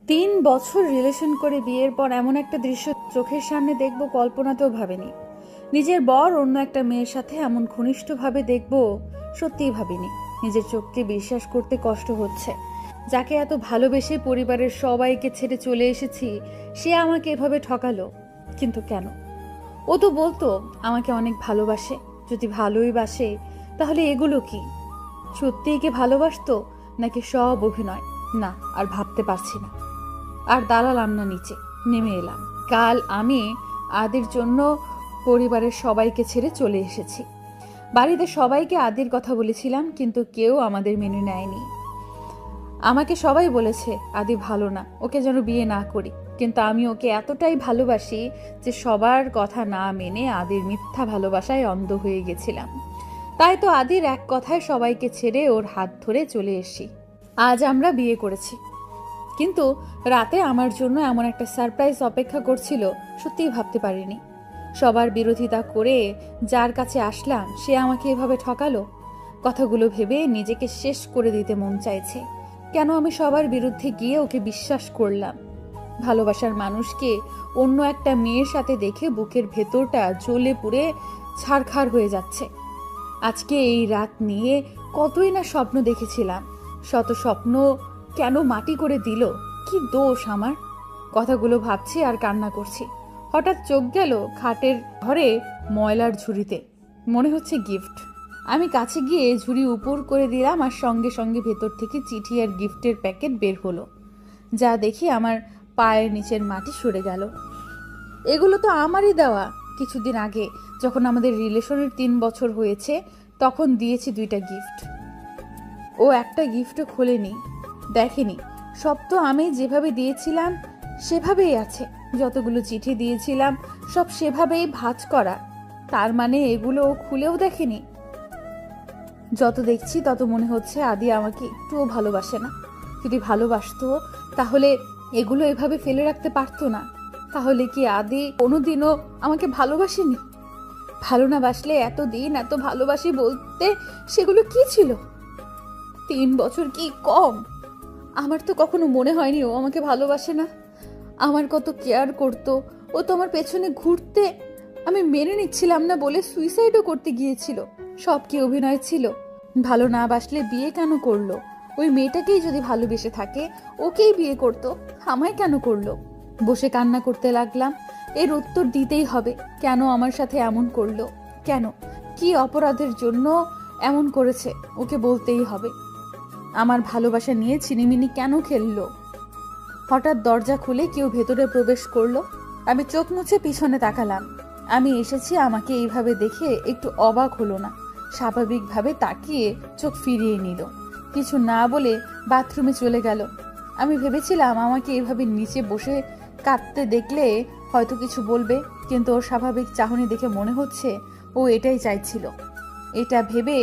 3 বছর রিলেশন করে বিয়ের পর এমন একটা দৃশ্য চোখের সামনে দেখব কল্পনাতেও ভাবিনি। নিজের বর অন্য একটা মেয়ের সাথে এমন ঘনিষ্ঠভাবে দেখব সত্যিই ভাবিনি। নিজের চোখকে বিশ্বাস করতে কষ্ট হচ্ছে। যাকে এত ভালোবেসে পরিবারের সবাইকে ছেড়ে চলে এসেছি, সে আমাকে এভাবে ঠকালো। কিন্তু কেন? ও তো বলতো আমাকে অনেক ভালোবাসে। যদি ভালোই বাসে, তাহলে এগুলো কি? সত্যিই কি ভালোবাসতো, নাকি সব অভিনয়? না, আর ভাবতে পারছি না। আর দাঁড়ালাম না, নিচে নেমে এলাম। কাল আমি আদির জন্য পরিবারের সবাইকে ছেড়ে চলে এসেছি। বাড়িতে সবাইকে আদির কথা বলেছিলাম, কিন্তু কেউ আমাদের মেনে নেয়নি। আমাকে সবাই বলেছে আদি ভালো না, ওকে যেন বিয়ে না করি। কিন্তু আমি ওকে এতটাই ভালোবাসি যে সবার কথা না মেনে আদির মিথ্যা ভালোবাসায় অন্ধ হয়ে গেছিলাম। তাই তো আদির এক কথায় সবাইকে ছেড়ে ওর হাত ধরে চলে এসেছি। আজ আমরা বিয়ে করেছি, কিন্তু রাতে আমার জন্য এমন একটা সারপ্রাইজ অপেক্ষা করছিল, সত্যিই ভাবতে পারিনি। সবার বিরোধিতা করে যার কাছে আসলাম, সে আমাকে এভাবে ঠকালো। কথাগুলো ভেবে নিজেকে শেষ করে দিতে মন চাইছে। কেন আমি সবার বিরুদ্ধে গিয়ে ওকে বিশ্বাস করলাম? ভালোবাসার মানুষকে অন্য একটা মেয়ের সাথে দেখে বুকের ভেতরটা জ্বলে পুড়ে ছারখার হয়ে যাচ্ছে। আজকে এই রাত নিয়ে কতই না স্বপ্ন দেখেছিলাম। শত স্বপ্ন কেন মাটি করে দিল? কি দোষ আমার? কথাগুলো ভাবছি আর কান্না করছি। হঠাৎ চোখ গেল খাটের ঘরে ময়লার ঝুড়িতে। মনে হচ্ছে গিফট। আমি কাছে গিয়ে ঝুড়ি উপর করে দিলাম, আর সঙ্গে সঙ্গে ভেতর থেকে চিঠি আর গিফটের প্যাকেট বের হলো। যা দেখি আমার পায়ের নিচের মাটি সরে গেল। এগুলো তো আমারই দেওয়া। কিছুদিন আগে যখন আমাদের রিলেশনের 3 বছর হয়েছে, তখন দিয়েছি 2টা গিফট। ও একটা গিফটও খোলেনি, দেখেনি। সব তো আমি যেভাবে দিয়েছিলাম সেভাবেই আছে। যতগুলো চিঠি দিয়েছিলাম সব সেভাবেই ভাঁজ করা। তার মানে এগুলো ও খুলেও দেখেনি। যত দেখছি তত মনে হচ্ছে আদি আমাকে একটুও ভালোবাসে না। যদি ভালোবাসতো তাহলে এগুলো এভাবে ফেলে রাখতে পারতো না। তাহলে কি আদি কোনোদিনও আমাকে ভালোবাসেনি? ভালো না বাসলে এতদিন এত ভালোবাসি বলতে সেগুলো কি ছিল? 3 বছর কি কম? আমার তো কখনো মনে হয়নি ও আমাকে ভালোবাসে না। আমার কত কেয়ার করতো। ও তো আমার পেছনে ঘুরতে আমি মেনে নিচ্ছিলাম না বলে সুইসাইডও করতে গিয়েছিল। সব কি অভিনয় ছিল? ভালো না বাসলে বিয়ে কেন করলো? ওই মেয়েটাকেই যদি ভালোবেসে থাকে, ওকেই বিয়ে করতো, আমায় কেন করলো? বসে কান্না করতে লাগলাম। এর উত্তর দিতেই হবে। কেন আমার সাথে এমন করলো? কেন? কি অপরাধের জন্য এমন করেছে? ওকে বলতেই হবে। আমার ভালোবাসা নিয়ে ছিনিমিনি কেন খেললো? হঠাৎ দরজা খুলে কেউ ভেতরে প্রবেশ করলো। আমি চোখ মুছে পিছনে তাকালাম। আমি এসেছি আমাকে এইভাবে দেখে একটু অবাক হলো না। স্বাভাবিকভাবে তাকিয়ে চোখ ফিরিয়ে নিল। কিছু না বলে বাথরুমে চলে গেল। আমি ভেবেছিলাম আমাকে এইভাবে নিচে বসে কাঁদতে দেখলে হয়তো কিছু বলবে, কিন্তু ওর স্বাভাবিক চাহনি দেখে মনে হচ্ছে ও এটাই চাইছিল। এটা ভেবে